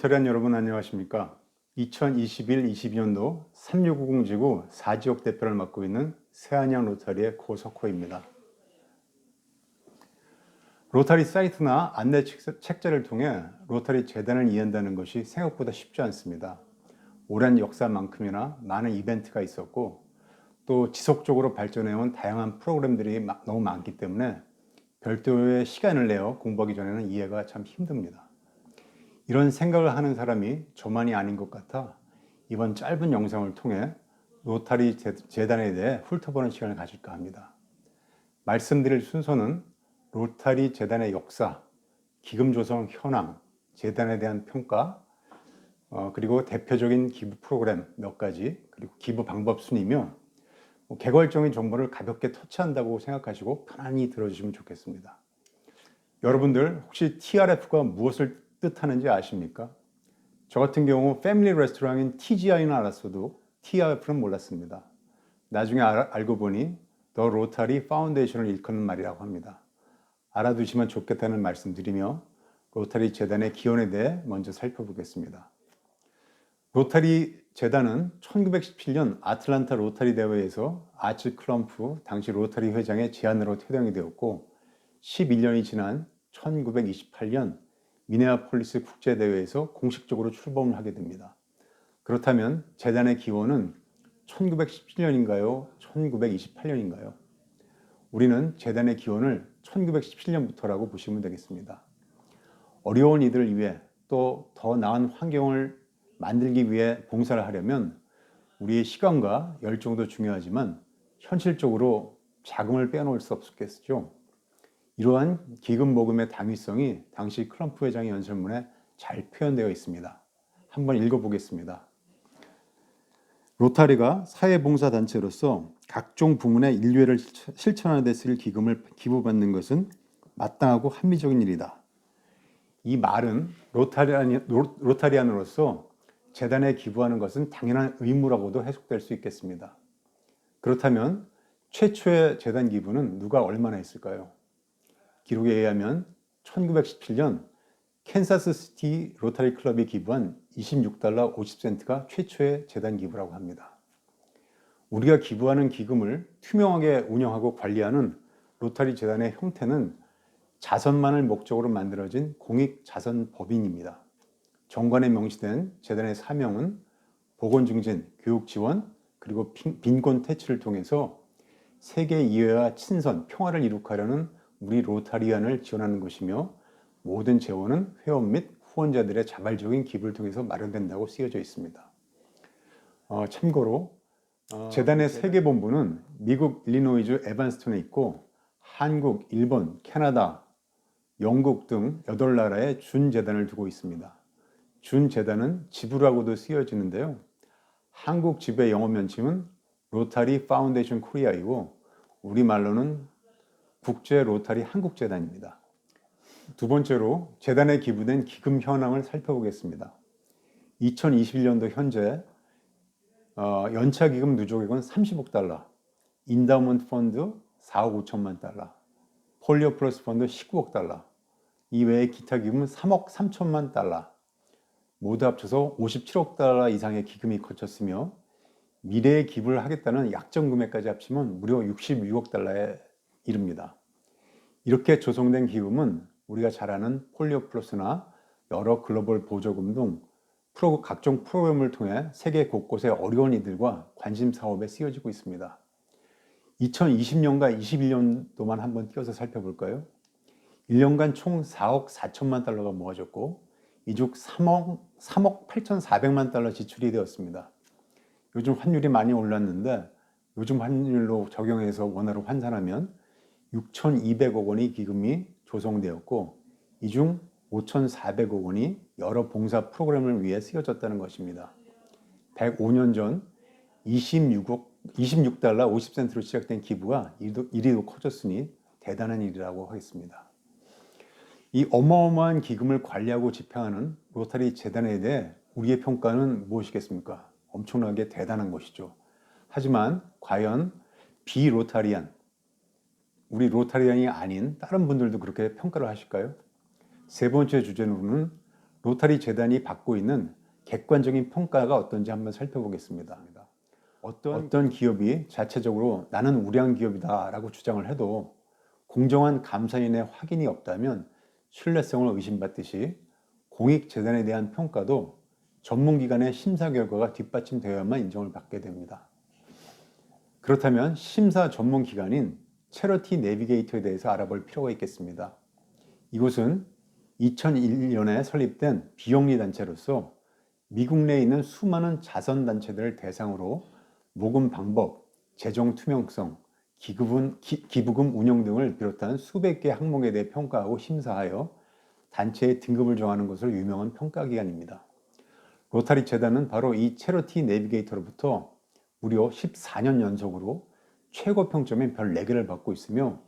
로터리안 여러분 안녕하십니까? 2021-22년도 3690지구 4지역 대표를 맡고 있는 새안양 로터리의 고석호입니다. 로터리 사이트나 안내 책자를 통해 로터리 재단을 이해한다는 것이 생각보다 쉽지 않습니다. 오랜 역사만큼이나 많은 이벤트가 있었고 또 지속적으로 발전해온 다양한 프로그램들이 너무 많기 때문에 별도의 시간을 내어 공부하기 전에는 이해가 참 힘듭니다. 이런 생각을 하는 사람이 저만이 아닌 것 같아 이번 짧은 영상을 통해 로터리 재단에 대해 훑어보는 시간을 가질까 합니다. 말씀드릴 순서는 로터리 재단의 역사, 기금 조성 현황, 재단에 대한 평가, 그리고 대표적인 기부 프로그램 몇 가지, 그리고 기부 방법 순이며 개괄적인 정보를 가볍게 터치한다고 생각하시고 편안히 들어주시면 좋겠습니다. 여러분들 혹시 TRF가 무엇을 뜻하는지 아십니까? 저 같은 경우 패밀리 레스토랑인 TGI는 알았어도 TRF는 몰랐습니다. 나중에 알고 보니 더 로터리 파운데이션을 일컫는 말이라고 합니다. 알아두시면 좋겠다는 말씀드리며 로터리 재단의 기원에 대해 먼저 살펴보겠습니다. 로터리 재단은 1917년 아틀란타 로터리 대회에서 아츠 클럼프 당시 로터리 회장의 제안으로 태동이 되었고 11년이 지난 1928년 미네아폴리스 국제대회에서 공식적으로 출범을 하게 됩니다. 그렇다면 재단의 기원은 1917년인가요? 1928년인가요? 우리는 재단의 기원을 1917년부터라고 보시면 되겠습니다. 어려운 이들을 위해 또 더 나은 환경을 만들기 위해 봉사를 하려면 우리의 시간과 열정도 중요하지만 현실적으로 자금을 빼놓을 수 없겠죠. 이러한 기금 모금의 당위성이 당시 클럼프 회장의 연설문에 잘 표현되어 있습니다. 한번 읽어보겠습니다. 로터리가 사회봉사단체로서 각종 부문의 인류애를 실천하는 데 쓸 기금을 기부받는 것은 마땅하고 합리적인 일이다. 이 말은 로타리안으로서 재단에 기부하는 것은 당연한 의무라고도 해석될 수 있겠습니다. 그렇다면 최초의 재단 기부는 누가 얼마나 했을까요? 기록에 의하면 1917년 캔사스시티 로터리 클럽이 기부한 26달러 50센트가 최초의 재단 기부라고 합니다. 우리가 기부하는 기금을 투명하게 운영하고 관리하는 로터리 재단의 형태는 자선만을 목적으로 만들어진 공익자선법인입니다. 정관에 명시된 재단의 사명은 보건증진, 교육지원, 그리고 빈곤 퇴치를 통해서 세계 이해와 친선, 평화를 이룩하려는 우리 로타리안을 지원하는 것이며 모든 재원은 회원 및 후원자들의 자발적인 기부를 통해서 마련된다고 쓰여져 있습니다. 참고로 재단의 세계 본부는 미국 일리노이주 에반스톤에 있고 한국, 일본, 캐나다, 영국 등 8나라에 준재단을 두고 있습니다. 준재단은 지부라고도 쓰여지는데요. 한국 지부의 영어 면칭은 로타리 파운데이션 코리아이고 우리말로는 국제 로터리 한국재단입니다. 두 번째로 재단에 기부된 기금 현황을 살펴보겠습니다. 2021년도 현재 연차 기금 누적액은 30억 달러, 인다우먼트 펀드 4억 5천만 달러, 폴리오 플러스 펀드 19억 달러, 이외에 기타 기금은 3억 3천만 달러, 모두 합쳐서 57억 달러 이상의 기금이 거쳤으며 미래에 기부를 하겠다는 약정 금액까지 합치면 무려 66억 달러에 이릅니다. 이렇게 조성된 기금은 우리가 잘 아는 폴리오 플러스나 여러 글로벌 보조금 등 각종 프로그램을 통해 세계 곳곳의 어려운 이들과 관심 사업에 쓰여지고 있습니다. 2020년과 21년도만 한번 띄어서 살펴볼까요? 1년간 총 4억 4천만 달러가 모아졌고 이 중 3억 8,400만 달러 지출이 되었습니다. 요즘 환율이 많이 올랐는데 요즘 환율로 적용해서 원화로 환산하면 6,200억 원의 기금이 조성되었고 이 중 5,400억 원이 여러 봉사 프로그램을 위해 쓰여졌다는 것입니다. 105년 전 26달러 50센트로 시작된 기부가 이리도 커졌으니 대단한 일이라고 하겠습니다. 이 어마어마한 기금을 관리하고 집행하는 로터리 재단에 대해 우리의 평가는 무엇이겠습니까? 엄청나게 대단한 것이죠. 하지만 과연 비로타리안, 우리 로타리안이 아닌 다른 분들도 그렇게 평가를 하실까요? 세 번째 주제로는 로타리 재단이 받고 있는 객관적인 평가가 어떤지 한번 살펴보겠습니다. 어떤 기업이 자체적으로 나는 우량 기업이다 라고 주장을 해도 공정한 감사인의 확인이 없다면 신뢰성을 의심받듯이 공익재단에 대한 평가도 전문기관의 심사 결과가 뒷받침되어야만 인정을 받게 됩니다. 그렇다면 심사 전문기관인 체러티 내비게이터에 대해서 알아볼 필요가 있겠습니다. 이곳은 2001년에 설립된 비영리 단체로서 미국 내에 있는 수많은 자선단체들을 대상으로 모금 방법, 재정 투명성, 기부금 운영 등을 비롯한 수백 개 항목에 대해 평가하고 심사하여 단체의 등급을 정하는 것으로 유명한 평가기관입니다. 로타리 재단은 바로 이 체러티 내비게이터로부터 무려 14년 연속으로 최고 평점인 별 4개를 받고 있으며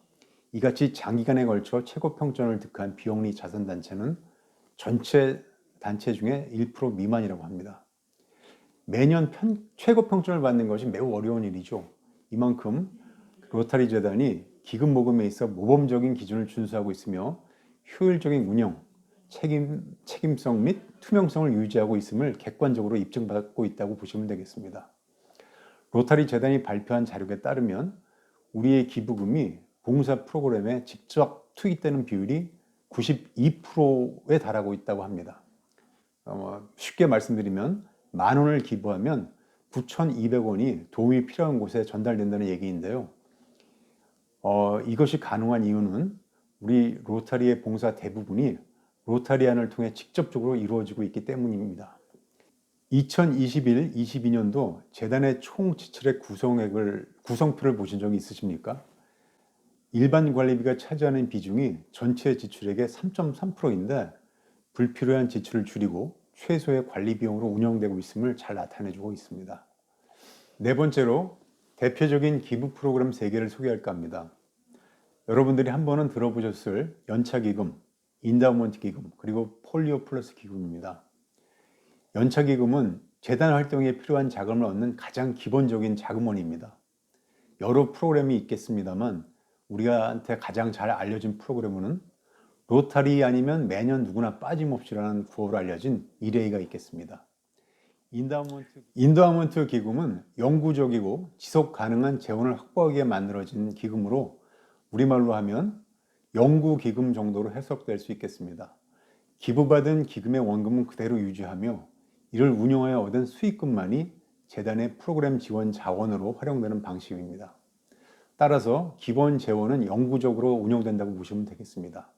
이같이 장기간에 걸쳐 최고 평점을 득한 비영리 자선단체는 전체 단체 중에 1% 미만이라고 합니다. 매년 최고 평점을 받는 것이 매우 어려운 일이죠. 이만큼 로타리 재단이 기금 모금에 있어 모범적인 기준을 준수하고 있으며 효율적인 운영, 책임성 및 투명성을 유지하고 있음을 객관적으로 입증받고 있다고 보시면 되겠습니다. 로타리 재단이 발표한 자료에 따르면 우리의 기부금이 봉사 프로그램에 직접 투입되는 비율이 92%에 달하고 있다고 합니다. 쉽게 말씀드리면 10,000원을 기부하면 9,200원이 도움이 필요한 곳에 전달된다는 얘기인데요. 이것이 가능한 이유는 우리 로타리의 봉사 대부분이 로타리안을 통해 직접적으로 이루어지고 있기 때문입니다. 2021-22년도 재단의 총 지출액 구성표를 보신 적이 있으십니까? 일반 관리비가 차지하는 비중이 전체 지출액의 3.3%인데 불필요한 지출을 줄이고 최소의 관리 비용으로 운영되고 있음을 잘 나타내주고 있습니다. 네 번째로 대표적인 기부 프로그램 3개를 소개할까 합니다. 여러분들이 한 번은 들어보셨을 연차기금, 인다우먼트 기금, 그리고 폴리오 플러스 기금입니다. 연차기금은 재단 활동에 필요한 자금을 얻는 가장 기본적인 자금원입니다. 여러 프로그램이 있겠습니다만 우리한테 가장 잘 알려진 프로그램은 로타리 아니면 매년 누구나 빠짐없이라는 구호로 알려진 이레이가 있겠습니다. 인다우먼트 기금은 영구적이고 지속 가능한 재원을 확보하기 위해 만들어진 기금으로 우리말로 하면 영구기금 정도로 해석될 수 있겠습니다. 기부받은 기금의 원금은 그대로 유지하며 이를 운용하여 얻은 수익금만이 재단의 프로그램 지원 자원으로 활용되는 방식입니다. 따라서 기본 재원은 영구적으로 운영된다고 보시면 되겠습니다.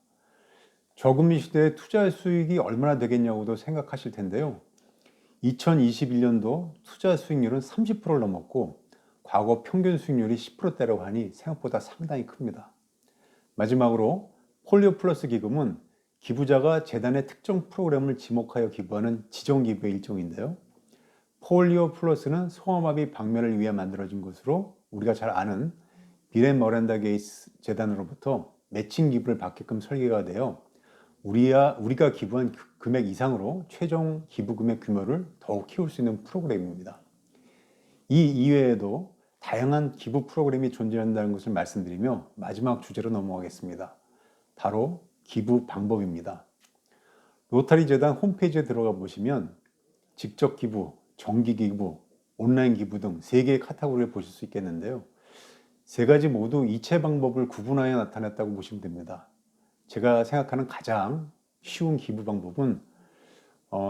저금리 시대에 투자 수익이 얼마나 되겠냐고도 생각하실 텐데요. 2021년도 투자 수익률은 30%를 넘었고 과거 평균 수익률이 10%대라고 하니 생각보다 상당히 큽니다. 마지막으로 폴리오 플러스 기금은 기부자가 재단의 특정 프로그램을 지목하여 기부하는 지정기부의 일종인데요. 폴리오 플러스는 소아마비 방면을 위해 만들어진 것으로 우리가 잘 아는 빌 앤 머란다 게이츠 재단으로부터 매칭 기부를 받게끔 설계가 되어 우리가 기부한 금액 이상으로 최종 기부금의 규모를 더욱 키울 수 있는 프로그램입니다. 이 이외에도 다양한 기부 프로그램이 존재한다는 것을 말씀드리며 마지막 주제로 넘어가겠습니다. 바로 기부 방법입니다. 로타리 재단 홈페이지에 들어가 보시면 직접 기부, 정기 기부, 온라인 기부 등 3개의 카테고리를 보실 수 있겠는데요. 3가지 모두 이체 방법을 구분하여 나타냈다고 보시면 됩니다. 제가 생각하는 가장 쉬운 기부 방법은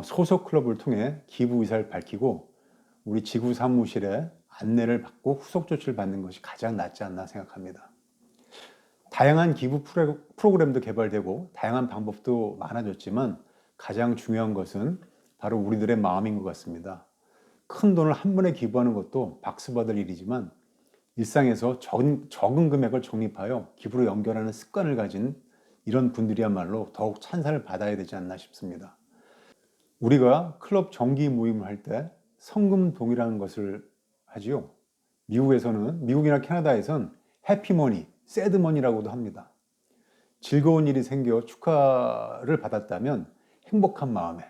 소속 클럽을 통해 기부 의사를 밝히고 우리 지구 사무실에 안내를 받고 후속 조치를 받는 것이 가장 낫지 않나 생각합니다. 다양한 기부 프로그램도 개발되고 다양한 방법도 많아졌지만 가장 중요한 것은 바로 우리들의 마음인 것 같습니다. 큰 돈을 한 번에 기부하는 것도 박수받을 일이지만 일상에서 적은 금액을 적립하여 기부로 연결하는 습관을 가진 이런 분들이야말로 더욱 찬사를 받아야 되지 않나 싶습니다. 우리가 클럽 정기 모임을 할 때 성금동이라는 것을 하지요. 미국이나 캐나다에선 해피머니, 새드머니라고도 합니다. 즐거운 일이 생겨 축하를 받았다면 행복한 마음에,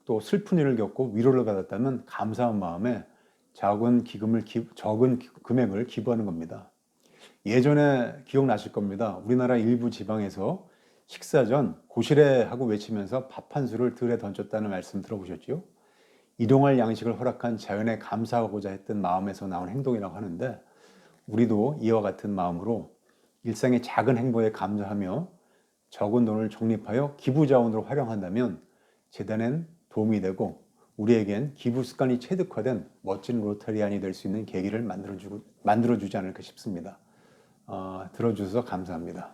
또 슬픈 일을 겪고 위로를 받았다면 감사한 마음에 적은 금액을 기부하는 겁니다. 예전에 기억나실 겁니다. 우리나라 일부 지방에서 식사 전 고시래 하고 외치면서 밥 한 수를 들에 던졌다는 말씀 들어보셨지요? 일용할 양식을 허락한 자연에 감사하고자 했던 마음에서 나온 행동이라고 하는데 우리도 이와 같은 마음으로 일상의 작은 행보에 감사하며 적은 돈을 적립하여 기부 자원으로 활용한다면 재단엔 도움이 되고 우리에겐 기부 습관이 체득화된 멋진 로터리안이 될 수 있는 계기를 만들어주지 않을까 싶습니다. 들어주셔서 감사합니다.